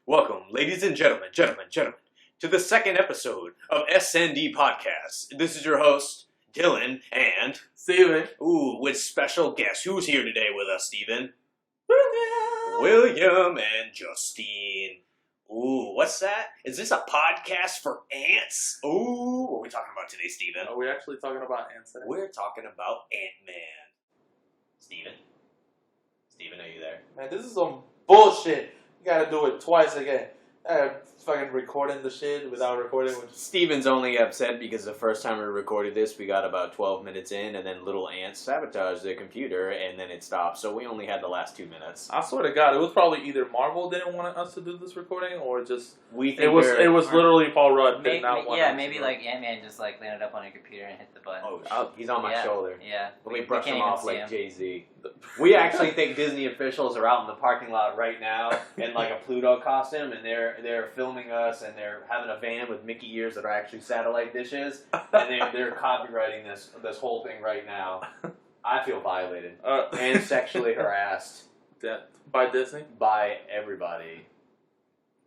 Welcome, ladies and gentlemen, to the second episode of SND Podcast. This is your host, Dylan, and Steven. with special guest. Who's here today with us, Steven? William and Justine. What's that? Is this a podcast for ants? What are we talking about today, Steven? Are we actually talking about ants today? We're talking about Ant-Man. Steven, are you there? Man, this is some bullshit. You gotta do it twice again. Fucking recording the shit without recording. Steven's only upset because the first time we recorded this, we got about 12 minutes in, and then little ants sabotaged the computer, and then it stopped. So we only had the last 2 minutes. I swear to God, it was probably either Marvel didn't want us to do this recording, or just it was literally Paul Rudd did not want. Yeah, maybe like Ant-Man just like landed up on your computer and hit the button. He's on my shoulder. Yeah, Let me brush him off like Jay-Z. We actually think Disney officials are out in the parking lot right now in like a Pluto costume, and they're filming us, and they're having a van with Mickey ears that are actually satellite dishes, and they're copywriting this whole thing right now. I feel violated and sexually harassed. By Disney? By everybody.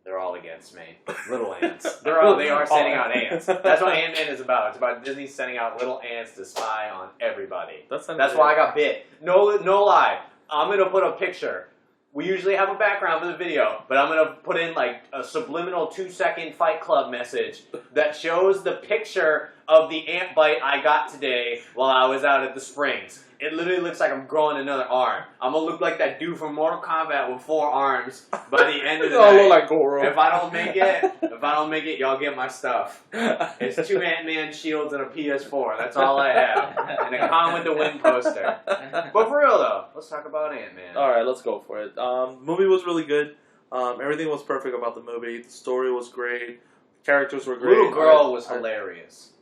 They're all against me. Little ants. They are sending out ants. That's what Ant-Man is about. It's about Disney sending out little ants to spy on everybody. That's why I got bit. No lie. I'm going to put a picture. We usually have a background for the video, but I'm going to put in like a subliminal 2-second Fight Club message that shows the picture of the ant bite I got today while I was out at the Springs. It literally looks like I'm growing another arm. I'm going to look like that dude from Mortal Kombat with 4 arms by the end of the night. Look like Goro. If I don't make it, y'all get my stuff. It's 2 Ant-Man shields and a PS4. That's all I have. And a Con with the Wind poster. But for real though, let's talk about Ant-Man. Alright, let's go for it. Movie was really good. Everything was perfect about the movie. The story was great. The characters were great. Little girl was hilarious.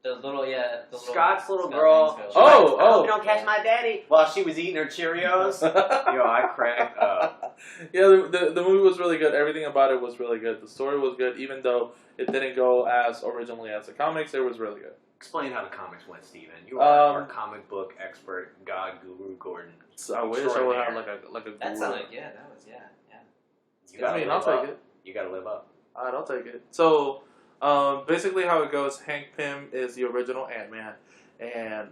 Scott's little girl. I hope you don't catch my daddy. While she was eating her Cheerios. I cracked up. Yeah, the movie was really good. Everything about it was really good. The story was good, even though it didn't go as originally as the comics. It was really good. Explain how the comics went, Steven. You are our comic book expert, God Guru Gordon. I wish I would have like a guru. That sounded I'll take it. You gotta live up. Alright, I'll take it. So, basically how it goes, Hank Pym is the original Ant-Man, and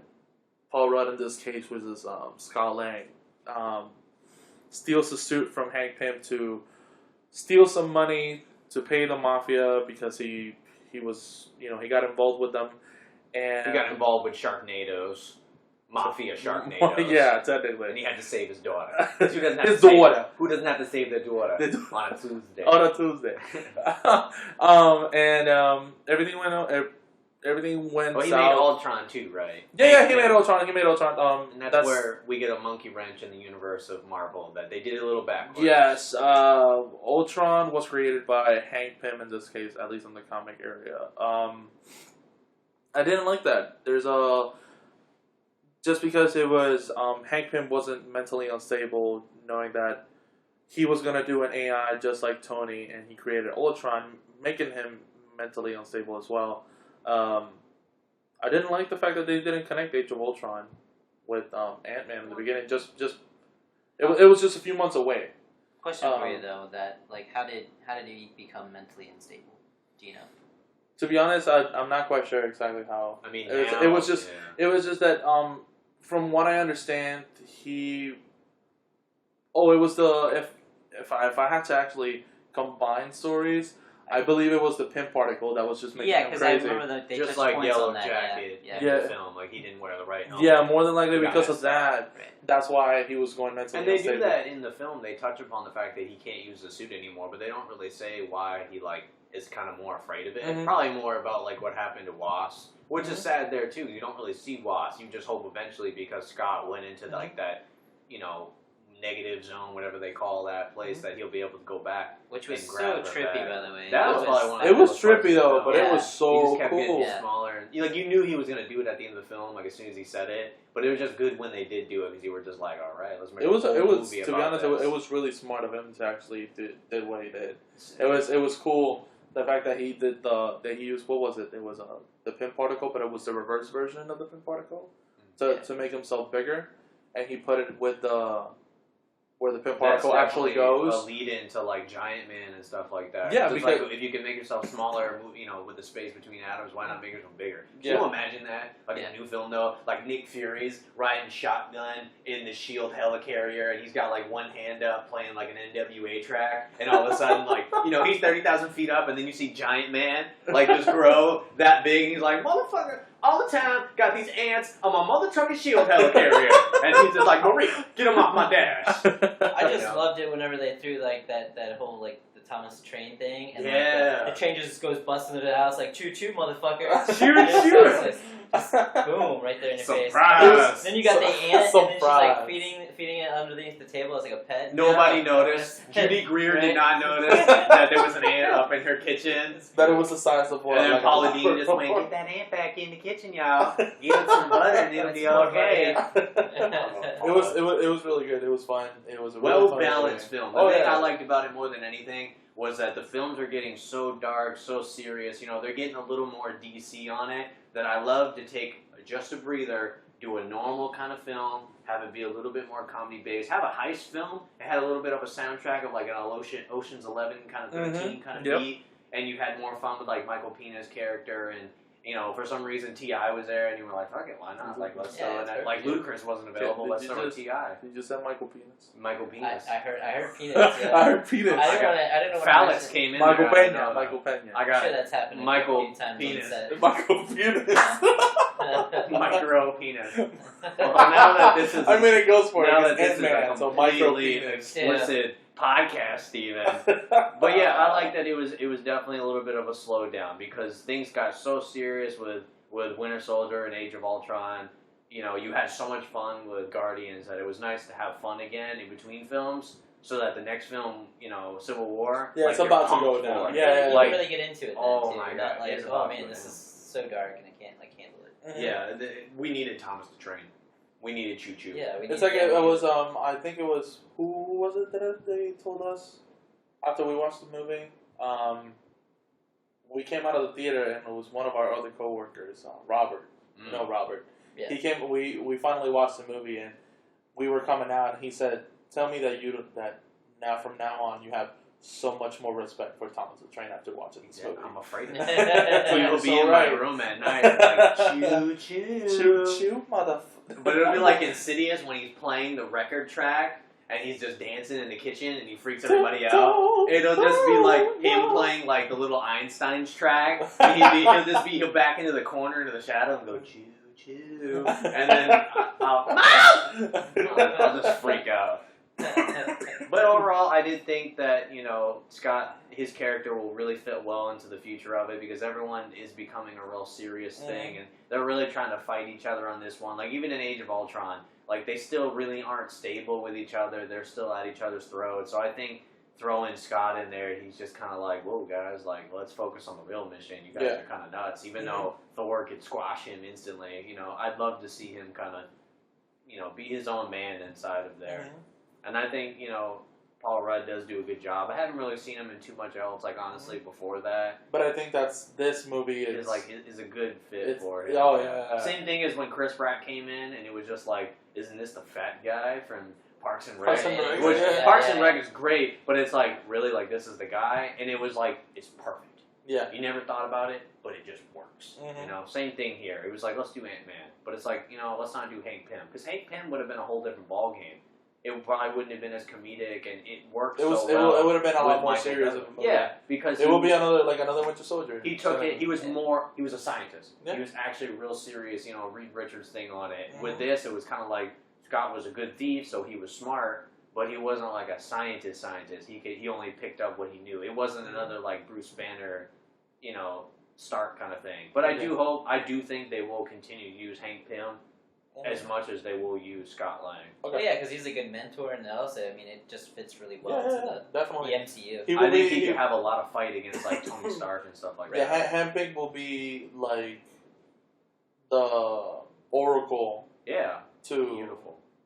Paul Rudd in this case, which is Scott Lang, steals the suit from Hank Pym to steal some money to pay the mafia because he was, he got involved with them. And he got involved with Sharknadoes. Mafia Sharknadoes. Yeah, technically. And he had to save his daughter. Who doesn't have to save their daughter on a Tuesday? On a Tuesday. Everything went Well, he south. made Ultron too, right? Yeah, he made Ultron. And that's where we get a monkey wrench in the universe of Marvel, that they did it a little backwards. Yes, Ultron was created by Hank Pym in this case, at least in the comic area. I didn't like that. Just because it was, Hank Pym wasn't mentally unstable, knowing that he was going to do an AI just like Tony, and he created Ultron, making him mentally unstable as well. I didn't like the fact that they didn't connect Age of Ultron with Ant-Man in the beginning. It was just a few months away. Question for you though, how did he become mentally unstable? Do you know? To be honest, I'm not quite sure exactly how. I mean, it was just that from what I understand, it was if I had to actually combine stories, I believe it was the Pym particle that was just making him crazy. Yeah, because I remember that they just like Yellow Jacket in the film, like he didn't wear the right helmet. Yeah, more than likely because of that. Right. That's why he was going mentally unstable. And they do that in the film. They touch upon the fact that he can't use the suit anymore, but they don't really say why he is kind of more afraid of it. Mm-hmm. Probably more about what happened to Wasp, which is sad there too. You don't really see Wasp. You just hope eventually, because Scott went into that, negative zone, whatever they call that place, that he'll be able to go back. Which was so trippy, by the way. That was probably one of the It was trippy though, but it was so he just kept cool. Getting smaller. You knew he was going to do it at the end of the film, as soon as he said it. But it was just good when they did do it, because you were just like, all right, let's make a movie to be honest, it was really smart of him to actually did what he did. It was cool. The fact that he did that he used, what was it? It was the Pym particle, but it was the reverse version of the Pym particle to make himself bigger, and he put it with where the pimp particle actually goes. A lead into like Giant Man and stuff like that. Yeah, because like, if you can make yourself smaller, with the space between atoms, why not make yourself bigger? Can you imagine that? Like in a new film though, like Nick Fury's riding shotgun in the Shield helicarrier, and he's got like one hand up playing like an NWA track, and all of a sudden like he's 30,000 feet up, and then you see Giant Man like just grow that big, and he's like, motherfucker. All the time, got these ants on my mother trucking Shield helicarrier, and he's just like, Maria, get them off my dash. I just loved it whenever they threw like that whole like the Thomas Train thing, and like, the train just goes busting into the house like choo choo motherfucker, choo. Just boom, right there in your Surprise. face. Then you got the ant, and then she's like feeding it underneath the table as like a pet. Nobody noticed. Judy Greer did not notice that there was an ant up in her kitchen. That it was the size of what? And then Paula Dean just went, get that ant back in the kitchen, y'all. Give it some butter and it'll be okay. It was really good. It was fun. It was a well balanced film. The thing I liked about it more than anything was that the films are getting so dark, so serious. They're getting a little more DC on it. That I love to take just a breather, do a normal kind of film, have it be a little bit more comedy based, have a heist film. It had a little bit of a soundtrack of like an Ocean's 11 kind of 13 kind of beat, and you had more fun with like Michael Pena's character, and for some reason T.I. was there, and you were like, fuck it, why not? Like let's throw it. Like Ludacris wasn't available, let's throw T.I. You just said Michael Penis. Michael Penis. I heard Penis. Yeah. I heard Penis. I didn't know what Phallus came in. Michael Pena. Michael Pena. I got I'm sure that's happened Michael a few times. Penis. Michael Penis. Micro penis. Well, now that this is, it goes for now it. that this is a so micro completely penis. explicit podcast, Steven. But yeah, I like that it was definitely a little bit of a slowdown because things got so serious with Winter Soldier and Age of Ultron. You had so much fun with Guardians that it was nice to have fun again in between films. So that the next film, Civil War, it's about to go down. You can really get into it. Oh too. my god! Like, oh man, this is so dark and I can't handle it. Yeah, we needed Thomas the Train. We needed Choo Choo. Yeah, it's like it was. I think it was who was it that they told us after we watched the movie. We came out of the theater and it was one of our other coworkers, Robert. You know Robert. Yeah. He came. We finally watched the movie and we were coming out and he said, "Tell me that from now on you have so much more respect for Thomas the Train after watching this movie." I'm afraid of that. So you'll be in my room at night like, choo choo. Choo choo, motherfucker. But it'll be like Insidious when he's playing the record track and he's just dancing in the kitchen and he freaks everybody out. It'll just be like him playing like the little Einstein's track. And he'll back into the corner, into the shadow and go, choo choo. And then I'll just freak out. But overall, I did think that, Scott, his character will really fit well into the future of it because everyone is becoming a real serious thing and they're really trying to fight each other on this one. Like, even in Age of Ultron, like, they still really aren't stable with each other. They're still at each other's throats. So I think throwing Scott in there, he's just kind of like, whoa, guys, like, let's focus on the real mission. You guys are kind of nuts. Even though Thor could squash him instantly, I'd love to see him kind of, be his own man inside of there. And I think, Paul Rudd does do a good job. I haven't really seen him in too much else, like, honestly, before that. But I think this movie is a good fit for him. Oh, yeah. Same thing as when Chris Pratt came in, and it was just like, isn't this the fat guy from Parks and Rec? Parks and Rec is great, but it's like, really, like, this is the guy? And it was like, it's perfect. Yeah. You never thought about it, but it just works. Same thing here. It was like, let's do Ant-Man. But it's like, let's not do Hank Pym. Because Hank Pym would have been a whole different ballgame. It probably wouldn't have been as comedic, and it worked so well. It would have been a lot more serious of a movie. Yeah, because it will be another Winter Soldier. He took it. He was a scientist. Yeah. He was actually real serious. Reed Richards thing on it. With this, it was kind of like Scott was a good thief, so he was smart, but he wasn't like a scientist. He only picked up what he knew. It wasn't another like Bruce Banner, Stark kind of thing. But I do think they will continue to use Hank Pym as much as they will use Scott Lang. Okay. Well, yeah, because he's a good mentor, and also, it just fits really well into the MCU. I think he could have a lot of fight against like Tony Stark and stuff like that. Yeah, Hank Pym will be like the Oracle. Yeah. To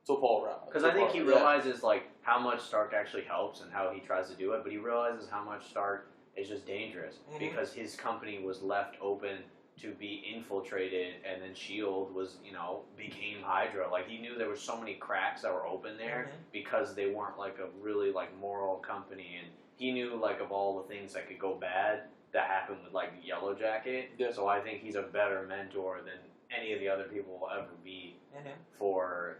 Paul Rudd. Because I think he realizes like how much Stark actually helps and how he tries to do it, but he realizes how much Stark is just dangerous because his company was left open to be infiltrated, and then S.H.I.E.L.D. was, became Hydra. Like, he knew there were so many cracks that were open there because they weren't, like, a really, like, moral company, and he knew, like, of all the things that could go bad that happened with, like, Yellow Jacket. Yeah. So I think he's a better mentor than any of the other people will ever be for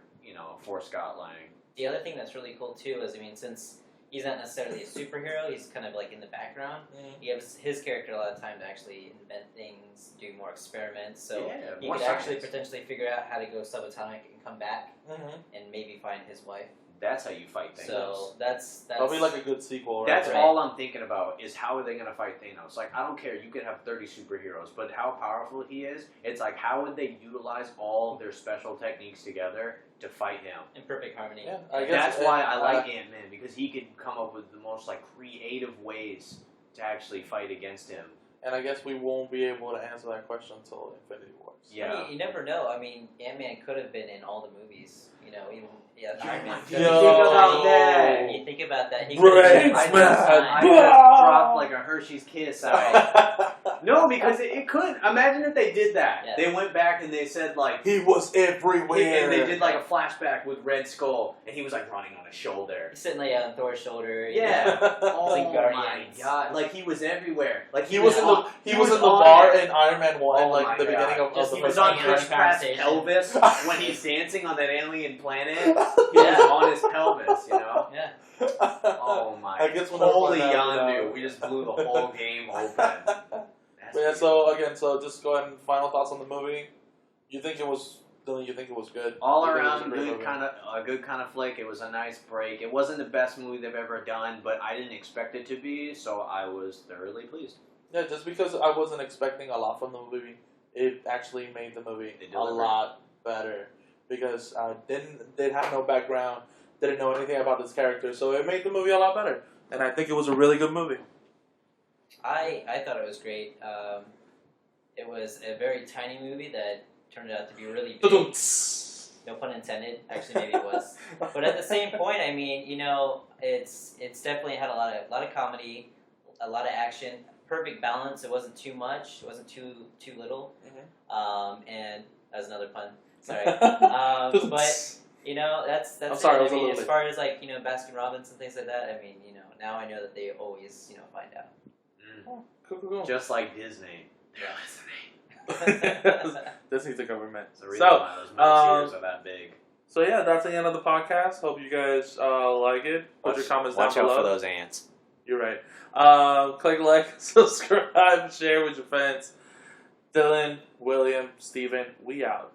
Scott Lang. The other thing that's really cool, too, is, since he's not necessarily a superhero, he's kind of, like, in the background. He gives his character a lot of time to actually invent things, do more experiments, so he could actually potentially figure out how to go subatomic and come back and maybe find his wife. That's how you fight Thanos. So that's that'll be like a good sequel. That's all I'm thinking about is how are they going to fight Thanos? Like, I don't care. You could have 30 superheroes, but how powerful he is, it's like how would they utilize all of their special techniques together to fight him? In perfect harmony. Yeah, that's why I like Ant-Man, because he could come up with the most like creative ways to actually fight against him. And I guess we won't be able to answer that question until Infinity Wars. Yeah. You never know. Ant-Man could have been in all the movies. Even Iron Man. Think about that. You think about that. He I just dropped like a Hershey's Kiss out. No, because it could. Imagine if they did that. Yeah. They went back and they said like he was everywhere. And they did like a flashback with Red Skull, and he was like running on his shoulder. He's sitting like on Thor's shoulder. Yeah. Oh like my god! Like he was everywhere. Like he was in the bar in Iron Man 1, like the beginning of the He was on Chris Pratt's pelvis when he's dancing on that alien planet. He was on his pelvis, Yeah. Oh my! Holy Yondu! We just blew the whole game open. So just go ahead and final thoughts on the movie. You think it was good? All around good kind of flick. It was a nice break. It wasn't the best movie they've ever done, but I didn't expect it to be, so I was thoroughly pleased. Yeah, just because I wasn't expecting a lot from the movie, it actually made the movie a lot better. Because I didn't have no background, didn't know anything about this character, so it made the movie a lot better. And I think it was a really good movie. I thought it was great. It was a very tiny movie that turned out to be really big. No pun intended. Actually, maybe it was. But at the same point, it's definitely had a lot of comedy, a lot of action, perfect balance. It wasn't too much. It wasn't too little. And as another pun. Sorry. But that's I'm sorry, it. As far as like Baskin Robbins and things like that, now I know that they always find out. Cool. Just like Disney. Disney's the government. It's the reason why those milkshakes are that big. So yeah, that's the end of the podcast. Hope you guys like it. Put your comments down below. Watch out for those ants. You're right. Click like, subscribe, share with your friends. Dylan, William, Steven, we out.